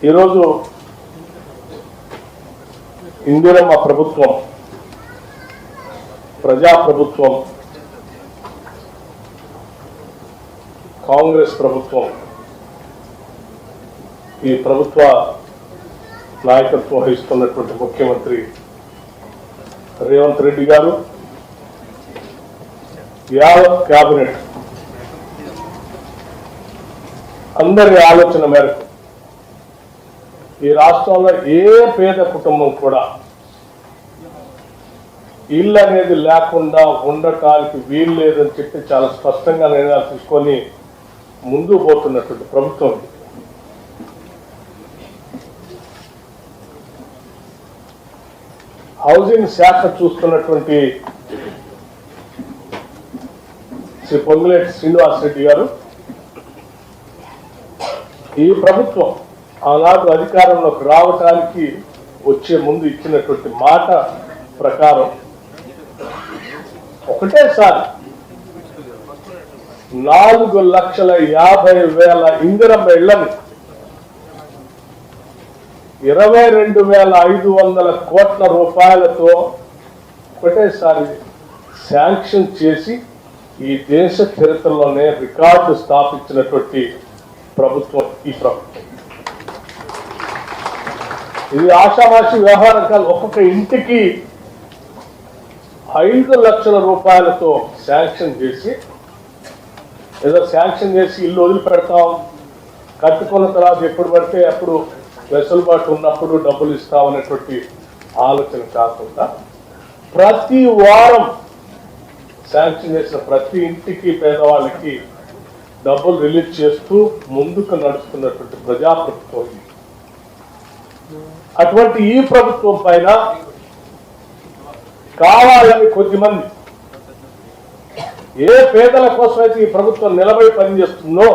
ఈరోజు ఇందిరమ్మ ప్రభుత్వం ప్రజాప్రభుత్వం కాంగ్రెస్ ప్రభుత్వం ఈ ప్రభుత్వ నాయకత్వం వహిస్తున్నటువంటి ముఖ్యమంత్రి రేవంత్ రెడ్డి గారు యావత్ కేబినెట్ అందరి ఆలోచన మేరకు ఈ రాష్ట్రంలో ఏ పేద కుటుంబం కూడా ఇల్లు అనేది లేకుండా ఉండటానికి వీలు లేదని చెప్పి చాలా స్పష్టంగా నిర్ణయాలు తీసుకొని ముందుకు పోతున్నటువంటి ప్రభుత్వం. హౌసింగ్ శాఖ చూస్తున్నటువంటి శ్రీ పొంగులేటి శ్రీనివాస్ రెడ్డి గారు ఈ ప్రభుత్వం ఆనాడు అధికారంలోకి రావడానికి వచ్చే ముందు ఇచ్చినటువంటి మాట ప్రకారం ఒకటేసారి 4,50,000 ఇందిరమ్మ ఇళ్లను 22,500 కోట్ల రూపాయలతో ఒకటేసారి శాంక్షన్ చేసి ఈ దేశ చరిత్రలోనే రికార్డు స్థాపించినటువంటి ప్రభుత్వం ఈ ప్రభుత్వం. ఇది ఆషామాషి వ్యవహారం కాదు. ఒక్కొక్క ఇంటికి 5 లక్షల రూపాయలతో శాంక్షన్ చేసి ఏదో శాంక్షన్ చేసి ఇల్లు వదిలిపెడతాం, కట్టుకున్న తర్వాత ఎప్పుడు పడితే అప్పుడు వెసులుబాటు ఉన్నప్పుడు డబ్బులు ఇస్తామనేటువంటి ఆలోచన కాకుండా ప్రతి వారం శాంక్షన్ చేసిన ప్రతి ఇంటికి పేదవాళ్ళకి డబ్బులు రిలీజ్ చేస్తూ ముందుకు నడుస్తున్నటువంటి ప్రజాప్రభుత్వం. అటువంటి ఈ ప్రభుత్వం పైన కావాలని కొద్దిమంది ఏ పేదల కోసమైతే ఈ ప్రభుత్వం నిలబడి పనిచేస్తుందో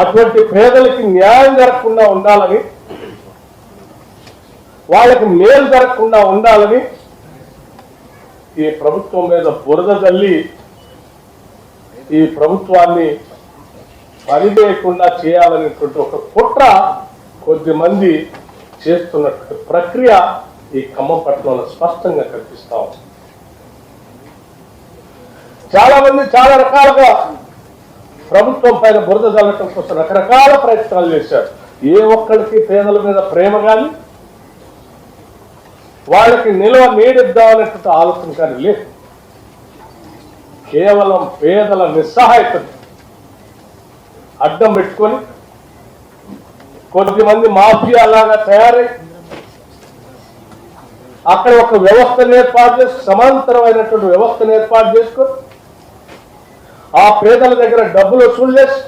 అటువంటి పేదలకి న్యాయం జరగకుండా ఉండాలని, వాళ్ళకి మేలు జరగకుండా ఉండాలని ఈ ప్రభుత్వం మీద బురద తల్లి ఈ ప్రభుత్వాన్ని పనిచేయకుండా చేయాలనేటువంటి ఒక కుట్ర కొద్దిమంది చేస్తున్నటువంటి ప్రక్రియ ఈ ఖమ్మం పట్టణంలో స్పష్టంగా కనిపిస్తా ఉంది. చాలా మంది చాలా రకాలుగా ప్రభుత్వం పైన బురద చల్లటం కోసం రకరకాల ప్రయత్నాలు చేశారు. ఏ ఒక్కరికి పేదల మీద ప్రేమ కానీ వాళ్ళకి నిల్వ నీడిద్దామనేటువంటి ఆలోచన కానీ లేదు. కేవలం పేదల నిస్సహాయతను అడ్డం పెట్టుకొని కొద్దిమంది మాఫియా లాగా తయారై అక్కడ ఒక వ్యవస్థను ఏర్పాటు చేసి సమాంతరమైనటువంటి వ్యవస్థను ఏర్పాటు చేసుకొని ఆ పేదల దగ్గర డబ్బులు వసూలు చేసి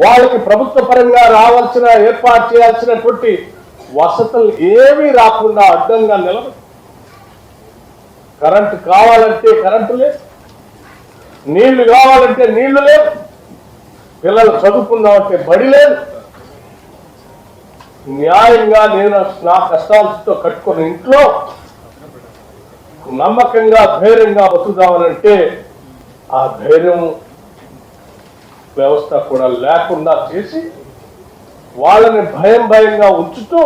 వాళ్ళకి ప్రభుత్వ పరంగా రావాల్సిన ఏర్పాటు చేయాల్సినటువంటి వసతులు ఏమీ రాకుండా అడ్డంగా నిలబడి కరెంటు కావాలంటే కరెంటు లేదు, నీళ్లు కావాలంటే నీళ్లు లేవు, పిల్లలు చదువుకుందామంటే బడి లేదు. న్యాయంగా నేను నా కష్టాలతో కట్టుకున్న ఇంట్లో నమ్మకంగా ధైర్యంగా బతుకుదామనంటే ఆ ధైర్యం వ్యవస్థ కూడా లేకుండా చేసి వాళ్ళని భయంగా ఉంచుతూ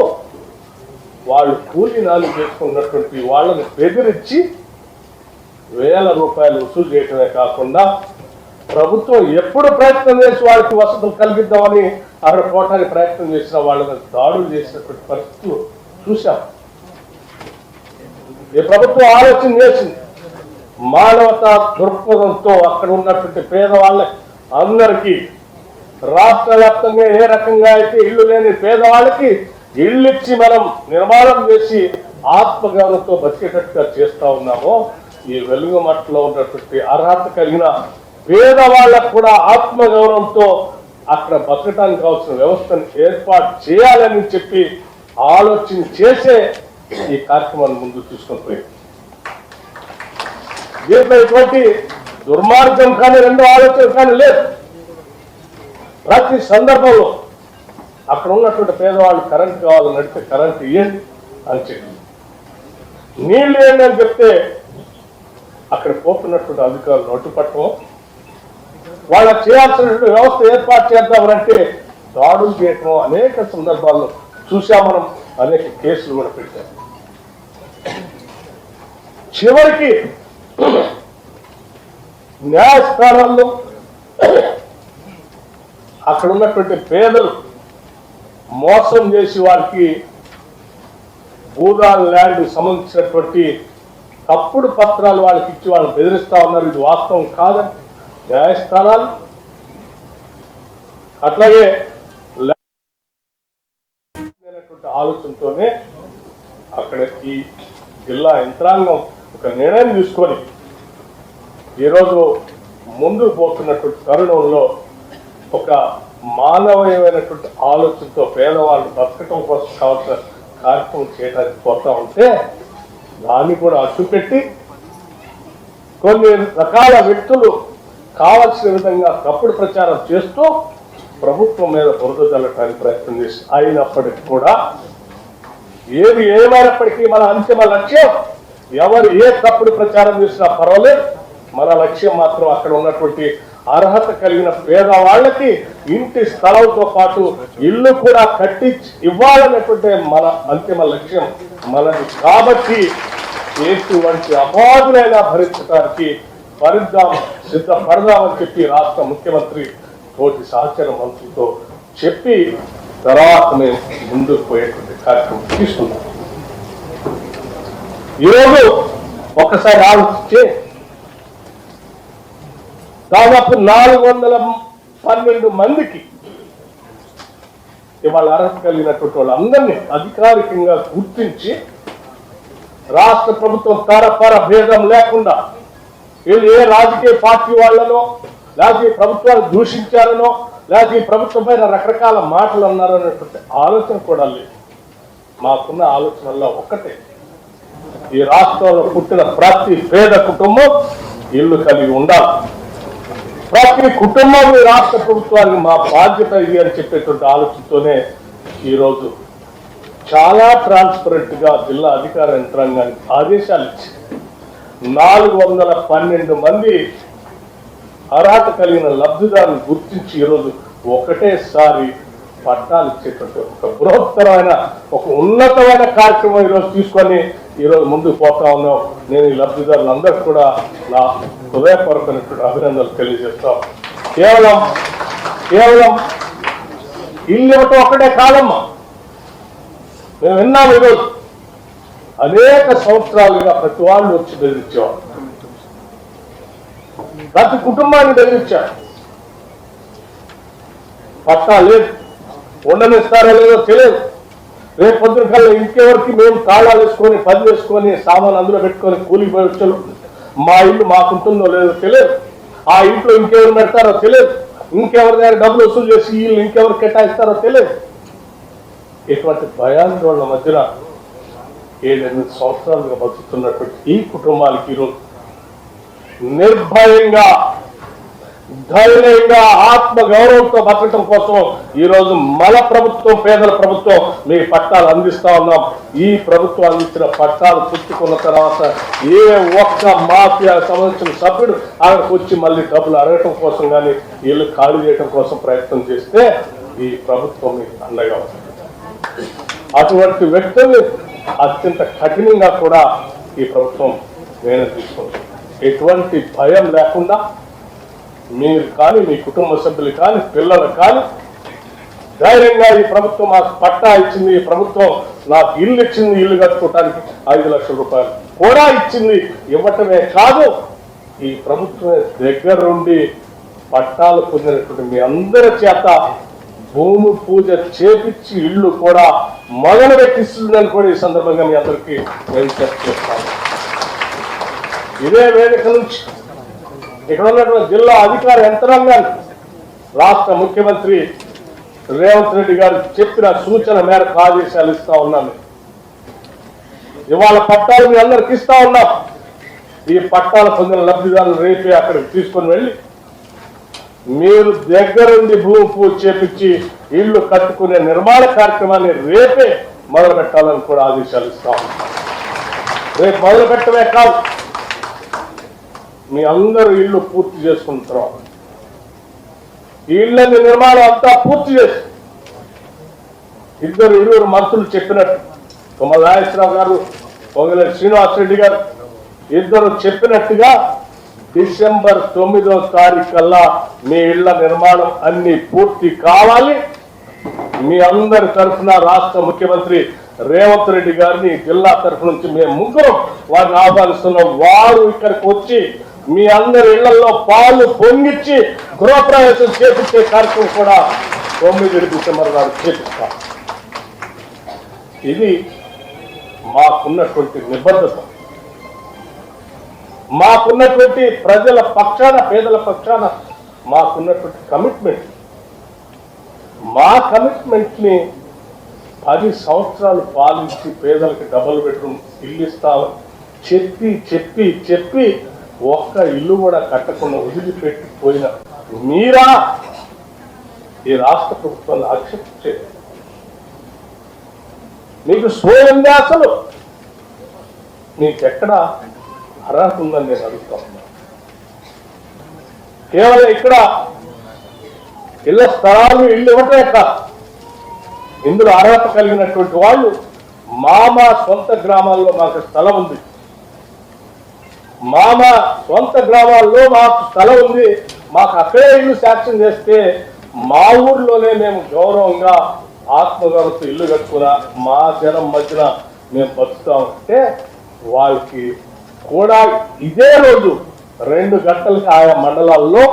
వాళ్ళు కూలీ నాలు చేసుకున్నటువంటి వాళ్ళని బెదిరించి వేల రూపాయలు వసూలు చేయటమే కాకుండా ప్రభుత్వం ఎప్పుడు ప్రయత్నం చేసి వాళ్ళకి వసతులు కల్పిద్దామని అక్కడ కోటానికి ప్రయత్నం చేసిన వాళ్ళని దాడులు చేసినటువంటి పరిస్థితులు చూశాం. ఈ ప్రభుత్వం ఆలోచన చేసింది మానవతా దృక్పథంతో అక్కడ ఉన్నటువంటి పేదవాళ్ళకి అందరికీ రాష్ట్ర వ్యాప్తంగా ఏ రకంగా అయితే ఇల్లు లేని పేదవాళ్ళకి ఇళ్ళు ఇచ్చి మనం నిర్మాణం చేసి ఆత్మగౌరవంతో బతికేటట్టుగా చేస్తా ఉన్నామో ఈ వెలుగుమట్టలో ఉన్నటువంటి అర్హత కలిగిన పేదవాళ్ళకు కూడా ఆత్మగౌరవంతో అక్కడ బతకటానికి కావాల్సిన వ్యవస్థను ఏర్పాటు చేయాలని చెప్పి ఆలోచన చేసే ఈ కార్యక్రమాన్ని ముందు తీసుకొని పోయి దీంట్లో ఎటువంటి దుర్మార్గం కానీ రెండో ఆలోచన కానీ లేదు. ప్రతి సందర్భంలో అక్కడ ఉన్నటువంటి పేదవాళ్ళు కరెంట్ కావాలని అడిగితే కరెంట్ ఇవ్వండి అని చెప్పి, నీళ్ళు ఇవ్వండి అని చెప్తే అక్కడ పోతున్నటువంటి అధికారులు నోటు పట్టడం, వాళ్ళకి చేయాల్సిన వ్యవస్థ ఏర్పాటు చేద్దామంటే దాడులు చేయటం అనేక సందర్భాల్లో చూసాం మనం. అనేక కేసులు కూడా పెట్టాం. చివరికి న్యాయస్థానాల్లో అక్కడ ఉన్నటువంటి పేదలు మోసం చేసి వారికి భూదాన్ ల్యాండ్ సంబంధించినటువంటి తప్పుడు పత్రాలు వాళ్ళకి ఇచ్చి వాళ్ళని బెదిరిస్తా ఉన్నారు. ఇది వాస్తవం కాదని న్యాయస్థానాలు అట్లాగే ఆలోచనతోనే అక్కడ ఈ జిల్లా యంత్రాంగం ఒక నిర్ణయం తీసుకొని ఈరోజు ముందుకు పోతున్నటువంటి తరుణంలో ఒక మానవీయమైనటువంటి ఆలోచనతో పేదవాళ్ళు బతకటం కోసం కావాల్సిన కార్యక్రమం చేయడానికి పోతా ఉంటే దాన్ని కూడా అడ్డుపెట్టి కొన్ని రకాల వ్యక్తులు కావలసిన విధంగా తప్పుడు ప్రచారం చేస్తూ ప్రభుత్వం మీద బురద చల్లటానికి ప్రయత్నం చేసి అయినప్పటికీ కూడా ఏది ఏమైనప్పటికీ మన అంతిమ లక్ష్యం ఎవరు ఏ తప్పుడు ప్రచారం చేసినా పర్వాలేదు, మన లక్ష్యం మాత్రం అక్కడ ఉన్నటువంటి అర్హత కలిగిన పేదవాళ్ళకి ఇంటి స్థలంతో పాటు ఇల్లు కూడా కట్టించి ఇవ్వాలనేటువంటి మన అంతిమ లక్ష్యం మనది. కాబట్టి ఎటువంటి అపాధులైనా భరించడానికి సిద్ధపడదామని చెప్పి రాష్ట్ర ముఖ్యమంత్రి తోటి సహచర మంత్రులతో చెప్పి తర్వాత మేము ముందుకు పోయేటువంటి కార్యక్రమం తీసుకున్నాం. ఈరోజు ఒక్కసారి ఆలోచించే దాదాపు 412 మందికి ఇవాళ అర్హత కలిగినటువంటి వాళ్ళందరినీ అధికారికంగా గుర్తించి రాష్ట్ర ప్రభుత్వం తరపర భేదం లేకుండా వీళ్ళు ఏ రాజకీయ పార్టీ వాళ్ళనో లేకపోతే ప్రభుత్వాన్ని దూషించారనో లేకపోతే ఈ ప్రభుత్వం పైన రకరకాల మాటలు అన్నారో అనేటువంటి ఆలోచన కూడా లేదు. మాకున్న ఆలోచనల్లో ఒక్కటే, ఈ రాష్ట్రంలో పుట్టిన ప్రతి పేద కుటుంబం ఇల్లు కలిగి ఉండాలి. ప్రతి కుటుంబం ఈ రాష్ట్ర ప్రభుత్వానికి మా బాధ్యత ఇది అని చెప్పేటువంటి ఆలోచనతోనే ఈరోజు చాలా ట్రాన్స్పరెంట్ గా జిల్లా అధికార యంత్రాంగానికి ఆదేశాలు ఇచ్చి 412 మంది అర్హత కలిగిన లబ్ధిదారులు గుర్తించి ఈరోజు ఒకటేసారి పట్టాలు ఇచ్చేటువంటి ఒక బృహత్తరమైన ఒక ఉన్నతమైన కార్యక్రమం ఈరోజు తీసుకొని ఈరోజు ముందుకు పోతా ఉన్నాం. నేను ఈ లబ్ధిదారులందరికీ కూడా నా హృదయపూర్వకమైనటువంటి అభినందనలు తెలియజేస్తాం. కేవలం ఇల్లు ఇవ్వటం ఒక్కటే కాదమ్మా, మేము విన్నాము ఈరోజు అనేక సంవత్సరాలుగా ప్రతి వాళ్ళు వచ్చి బెదిరించేవాళ్ళు, ప్రతి కుటుంబాన్ని బెదిరించారు. పట్టా లేదు, ఉండనిస్తారో లేదో తెలియదు. రేపు పొద్దున కల్లా ఇంకెవరికి మేము తాళాలు వేసుకొని పని వేసుకొని సామాన్ అందులో పెట్టుకొని కూలికి పోయి వచ్చారు. మా ఇల్లు మాకుంటుందో లేదో తెలియదు, ఆ ఇంట్లో ఇంకెవరు పెడతారో తెలియదు, ఇంకెవరి దగ్గర డబ్బులు వసూలు చేసి ఇల్లు ఇంకెవరు కేటాయిస్తారో తెలియదు. ఇటువంటి భయాందోళన మధ్యన 7-8 సంవత్సరాలుగా బతుకుతున్నటువంటి ఈ కుటుంబాలకి ఈరోజు నిర్భయంగా ధైర్యంగా ఆత్మ గౌరవంతో బతకటం కోసం ఈరోజు మన ప్రభుత్వం, పేదల ప్రభుత్వం మీకు పట్టాలు అందిస్తా ఉన్నాం. ఈ ప్రభుత్వం అందించిన పట్టాలు పుట్టుకున్న తర్వాత ఏ ఒక్క మాఫియా సంబంధించిన సభ్యుడు అక్కడికి వచ్చి మళ్ళీ డబ్బులు అడగటం కోసం కానీ ఇల్లు ఖాళీ చేయడం కోసం ప్రయత్నం చేస్తే ఈ ప్రభుత్వం మీకు అండగా ఉంటుంది. అటువంటి వ్యక్తుల్ని అత్యంత కఠినంగా కూడా ఈ ప్రభుత్వం నిర్ణయం తీసుకుంటుంది. ఎటువంటి భయం లేకుండా మీరు కానీ మీ కుటుంబ సభ్యులు కానీ పిల్లలు కానీ ధైర్యంగా ఈ ప్రభుత్వం మాకు పట్టా ఇచ్చింది, ఈ ప్రభుత్వం నాకు ఇల్లు ఇచ్చింది, ఇల్లు కట్టుకోవడానికి 5 లక్షల రూపాయలు కూడా ఇచ్చింది, ఇవ్వటమే కాదు ఈ ప్రభుత్వం దగ్గరుండి పట్టాలు పొందినటువంటి మీ అందరి చేత భూమి పూజ చేపించి ఇల్లు కూడా మొదలు పెట్టిస్తుందని కూడా ఈ సందర్భంగా మీ అందరికీ నేను చేస్తాను. ఇదే వేదిక నుంచి ఇక్కడ ఉన్నటువంటి జిల్లా అధికార యంత్రాంగాన్ని రాష్ట్ర ముఖ్యమంత్రి రేవంత్ రెడ్డి గారు చెప్పిన సూచన మేరకు ఆదేశాలు ఇస్తా ఉన్నాను. ఇవాళ పట్టాలు మీ అందరికి ఇస్తా ఉన్నాం. ఈ పట్టాలు పొందిన లబ్ధిదారులు రేపే అక్కడికి తీసుకొని వెళ్ళి మీరు దగ్గరుండి భూమి పూజ చేపించి ఇల్లు కట్టుకునే నిర్మాణ కార్యక్రమాన్ని రేపే మొదలు పెట్టాలని కూడా ఆదేశాలు ఇస్తా ఉన్నాం. రేపు మొదలు పెట్టడమే కాదు, మీ అందరూ ఇల్లు పూర్తి చేసుకున్న తర్వాత ఈ ఇళ్లని నిర్మాణం అంతా పూర్తి చేసి ఇరువురు మంత్రులు చెప్పినట్టు తుమ్మల నాగేశ్వరరావు గారు, పొంగులేటి శ్రీనివాసరెడ్డి గారు ఇద్దరు చెప్పినట్టుగా డిసెంబర్ 9వ తారీఖు కల్లా మీ ఇళ్ల నిర్మాణం అన్ని పూర్తి కావాలి. మీ అందరి తరఫున రాష్ట్ర ముఖ్యమంత్రి రేవంత్ రెడ్డి గారిని జిల్లా తరఫు నుంచి మేము ముగ్గురు వారిని ఆహ్వానిస్తున్నాం. వారు ఇక్కడికి వచ్చి మీ అందరి ఇళ్లలో పాలు పొంగిచ్చి గృహప్రవేశం చేపించే కార్యక్రమం కూడా 9 డిసెంబర్ నాడు చేపిస్తాం. ఇది మాకున్నటువంటి నిబద్ధత, మాకున్నటువంటి ప్రజల పక్షాన, పేదల పక్షాన మాకున్నటువంటి కమిట్మెంట్. మా కమిట్మెంట్ ని 10 సంవత్సరాలు పాలించి పేదలకు డబుల్ బెడ్రూమ్ ఇల్లు ఇస్తామని చెప్పి చెప్పి చెప్పి ఒక్క ఇల్లు కూడా కట్టకుండా వదిలిపెట్టిపోయిన మీరా ఈ రాష్ట్ర ప్రభుత్వాన్ని ఆక్షేపించేది? మీకు సోయంగా అసలు నీకెక్కడ అర్హత ఉందని నేను అడుగుతా ఉన్నా. కేవలం ఇక్కడ ఇళ్ల స్థలాలు ఇల్లు ఇవ్వటమే కాదు, ఇందులో అర్హత కలిగినటువంటి వాళ్ళు మా సొంత గ్రామాల్లో మాకు స్థలం ఉంది, మా సొంత గ్రామాల్లో మాకు స్థలం ఉంది, మాకు అక్కడే ఇల్లు శాంక్షన్ చేస్తే మా ఊర్లోనే మేము గౌరవంగా ఆత్మగౌరవంతో ఇల్లు కట్టుకున్నా మా జనం మధ్యన మేము బతుకుతామంటే వాళ్ళకి కూడా ఇదే రోజు 2 గంటలకి ఆయా మండలాల్లో,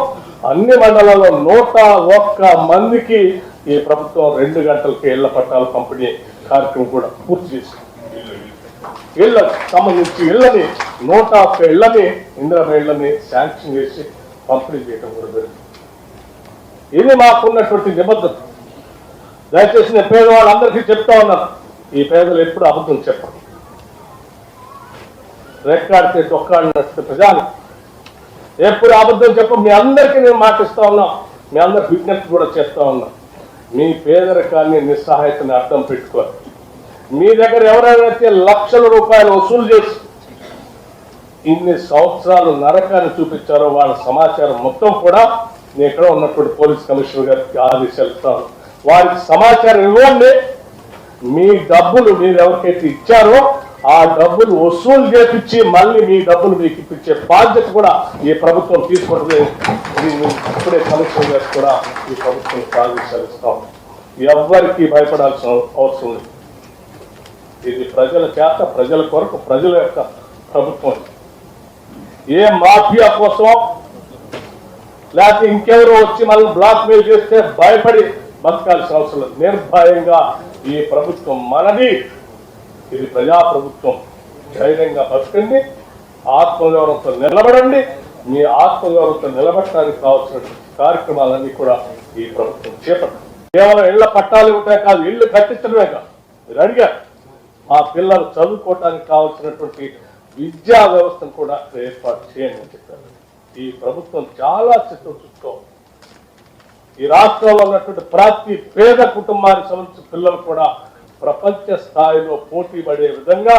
అన్ని మండలాల్లో 101 మందికి ఈ ప్రభుత్వం 2 గంటలకి ఇళ్ల పట్టాలు పంపిణీ కార్యక్రమం కూడా పూర్తి చేసింది. ఇళ్లకు సంబంధించి ఇళ్లని 101 ఇళ్లని ఇందిరమ్మ ఇళ్లని శాంక్షన్ చేసి పంపిణీ చేయడం కూడా జరిగింది. ఇది మాకున్నటువంటి నిబద్ధత. దయచేసి నేను పేదవాళ్ళందరికీ చెప్తా ఉన్నాను, ఈ పేదలు ఎప్పుడు అబద్ధం చెప్పరు. రెక్కాడితే డొక్కాడినట్టు ప్రజలు ఎప్పుడు అబద్ధం చెప్ప. మీ అందరికీ నేను మాటిస్తా ఉన్నా, మీ అందరికి విజ్ఞప్తి కూడా చేస్తా ఉన్నా, మీ పేదరికాన్ని నిస్సహాయతని అర్థం పెట్టుకోవాలి. మీ దగ్గర ఎవరైతే లక్షల రూపాయలు వసూలు చేసి ఇన్ని సంవత్సరాలు నరకాన్ని చూపించారో వాళ్ళ సమాచారం మొత్తం కూడా నేను ఇక్కడ ఉన్నటువంటి పోలీస్ కమిషనర్ గారికి ఆదేశాలు ఇస్తాను. వారికి సమాచారం ఇవ్వండి. మీ డబ్బులు మీరు ఎవరికైతే ఇచ్చారో ఆ డబ్బులు వసూలు చేపించి మళ్ళీ మీ డబ్బులు మీకు ఇప్పించే బాధ్యత కూడా ఈ ప్రభుత్వం తీసుకుంటుంది. ఇప్పుడే కమిషనర్ గారికి కూడా ఈ ప్రభుత్వం ఆదేశాలు ఇస్తాం. ఎవ్వరికి భయపడాల్సిన అవసరం లేదు. ఇది ప్రజల చేత, ప్రజల కొరకు, ప్రజల యొక్క ప్రభుత్వం. ఏ మాఫియా కోసం లేకపోతే ఇంకెవరో వచ్చి మనం బ్లాక్ మెయిల్ చేస్తే భయపడి బతకాల్సిన అవసరం లేదు. నిర్భయంగా ఈ ప్రభుత్వం మనది, ఇది ప్రజా ప్రభుత్వం. ధైర్యంగా బతకండి, ఆత్మగౌరవంతో నిలబడండి. మీ ఆత్మగౌరవంతో నిలబడటానికి కావాల్సిన కార్యక్రమాలన్నీ కూడా ఈ ప్రభుత్వం చేపట్టింది. కేవలం ఇళ్ల పట్టాలు ఉంటాయి కాదు, ఇల్లు కట్టించడమే కాదు. మీరు అడిగారు, ఆ పిల్లలు చదువుకోవటానికి కావాల్సినటువంటి విద్యా వ్యవస్థను కూడా ఏర్పాటు చేయండి అని చెప్పారు. ఈ ప్రభుత్వం చాలా చిత్తశుద్ధితో ఈ రాష్ట్రంలో ఉన్నటువంటి ప్రతి పేద కుటుంబానికి సంబంధించిన పిల్లలు కూడా ప్రపంచ స్థాయిలో పోటీ పడే విధంగా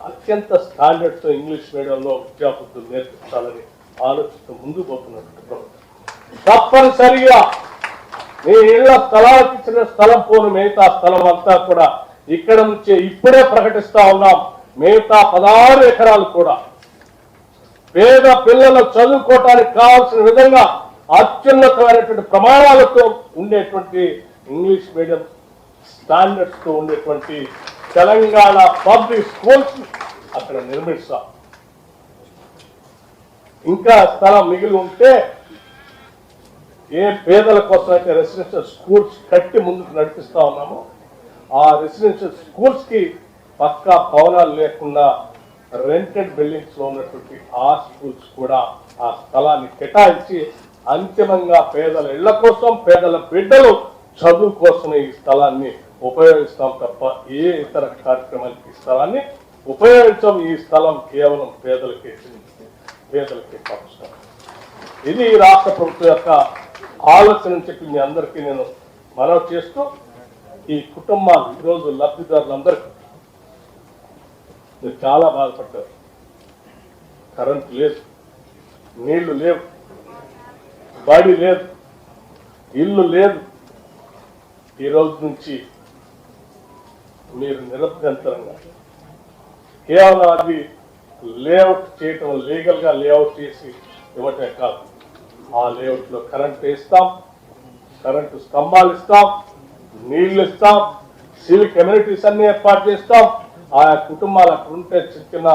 అత్యంత స్టాండర్డ్స్ ఇంగ్లీష్ మీడియంలో విద్యాబుద్ధులు నేర్పించాలని ఆలోచిస్తూ ముందుకు పోతున్నటువంటి ప్రభుత్వం. తప్పనిసరిగా మీ ఇళ్ల స్థలాలకు ఇచ్చిన స్థలం పోను మిగతా స్థలం అంతా కూడా ఇక్కడ నుంచే ఇప్పుడే ప్రకటిస్తా ఉన్నాం. మిగతా 16 ఎకరాలు కూడా పేద పిల్లలు చదువుకోవటానికి కావాల్సిన విధంగా అత్యున్నతమైనటువంటి ప్రమాణాలతో ఉండేటువంటి ఇంగ్లీష్ మీడియం స్టాండర్డ్స్ తో ఉండేటువంటి తెలంగాణ పబ్లిక్ స్కూల్స్ అక్కడ నిర్మిస్తాం. ఇంకా స్థలం మిగిలి ఉంటే ఏ పేదల కోసం అయితే రెసిడెన్షియల్ స్కూల్స్ కట్టి ముందుకు నడిపిస్తా ఉన్నామో ఆ రెసిడెన్షియల్ స్కూల్స్ కి పక్కా భవనాలు లేకుండా రెంటెడ్ బిల్డింగ్స్ లో ఉన్నటువంటి ఆ స్కూల్స్ కూడా ఆ స్థలాన్ని కేటాయించి అంతిమంగా పేదల ఇళ్ల కోసం, పేదల బిడ్డలు చదువు కోసం ఈ స్థలాన్ని ఉపయోగిస్తాం తప్ప ఏ ఇతర కార్యక్రమానికి ఈ స్థలాన్ని ఉపయోగించం. ఈ స్థలం కేవలం పేదలకే పంచుతాం. ఇది రాష్ట్ర ప్రభుత్వం యొక్క ఆలోచన చెప్పి మీ అందరికీ నేను మనవి చేస్తూ, ఈ కుటుంబాలు ఈరోజు లబ్ధిదారులందరికీ మీరు చాలా బాధపడ్డారు. కరెంట్ లేదు, నీళ్లు లేవు, బడి లేదు, ఇల్లు లేదు. ఈ రోజు నుంచి మీరు నిరభ్యంతరంగా కేవలం అది లేఅవుట్ చేయటం, లీగల్గా లేఅవుట్ చేసి ఇవ్వటమే కాదు, ఆ లేఅవుట్లో కరెంట్ ఇస్తాం, కరెంటు స్తంభాలు ఇస్తాం, నీళ్లు ఇస్తాం, సివిక్ కమ్యూనిటీస్ అన్ని ఏర్పాటు చేస్తాం. ఆయా కుటుంబాలు అక్కడ ఉంటే చిన్న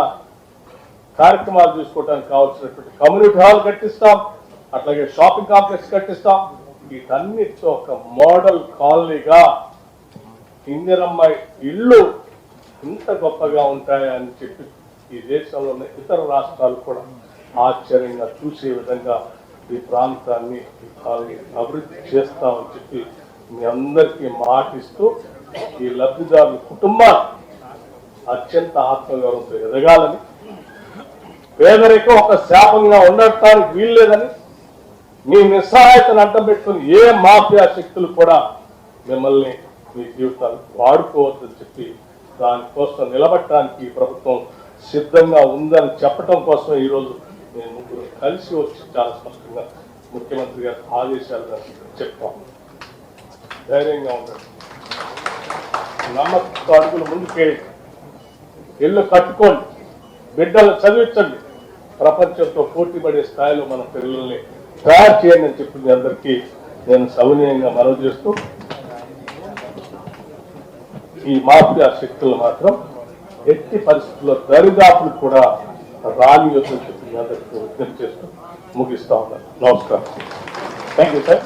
కార్యక్రమాలు చూసుకోవడానికి కావాల్సినటువంటి కమ్యూనిటీ హాల్ కట్టిస్తాం, అట్లాగే షాపింగ్ కాంప్లెక్స్ కట్టిస్తాం. వీటన్నిటితో ఒక మోడల్ కాలనీగా ఇందిరమ్మ ఇల్లు ఇంత గొప్పగా ఉంటాయా అని చెప్పి ఈ దేశంలో ఉన్న ఇతర రాష్ట్రాలు కూడా ఆశ్చర్యంగా చూసే విధంగా ఈ ప్రాంతాన్ని అభివృద్ధి చేస్తామని చెప్పి మీ అందరికీ మాటిస్తూ ఈ లబ్ధిదారుల కుటుంబాలు అత్యంత ఆత్మగౌరవంతో ఎదగాలని, పేదరికం ఒక శాపంగా ఉండటానికి వీల్లేదని, మీ నిస్సహాయతను అడ్డం పెట్టుకుని ఏ మాఫియా శక్తులు కూడా మిమ్మల్ని మీ జీవితాలు వాడుకోవద్దని చెప్పి దానికోసం నిలబడటానికి ఈ ప్రభుత్వం సిద్ధంగా ఉందని చెప్పడం కోసం ఈరోజు నేను ముగ్గురు కలిసి వచ్చి చాలా స్పష్టంగా ముఖ్యమంత్రి గారి ఆదేశాలు చెప్పాం. ధైర్యంగా ఉండండి, నమ్మకంతో అడుగులు ముందుకేయండి, ఇల్లు కట్టుకోండి, బిడ్డలు చదివించండి, ప్రపంచంతో పోటీ పడే స్థాయిలో మన పిల్లల్ని తయారు చేయండి అని చెప్పి మీ అందరికీ నేను సవినయంగా మనవి చేస్తూ, ఈ మాఫియా శక్తులు మాత్రం ఎట్టి పరిస్థితుల్లో దరిదాపులు కూడా రాని యుద్ధం చెప్పి మీ అందరికీ విజ్ఞప్తి చేస్తూ ముగిస్తా ఉన్నాను. నమస్కారం. Thank you sir.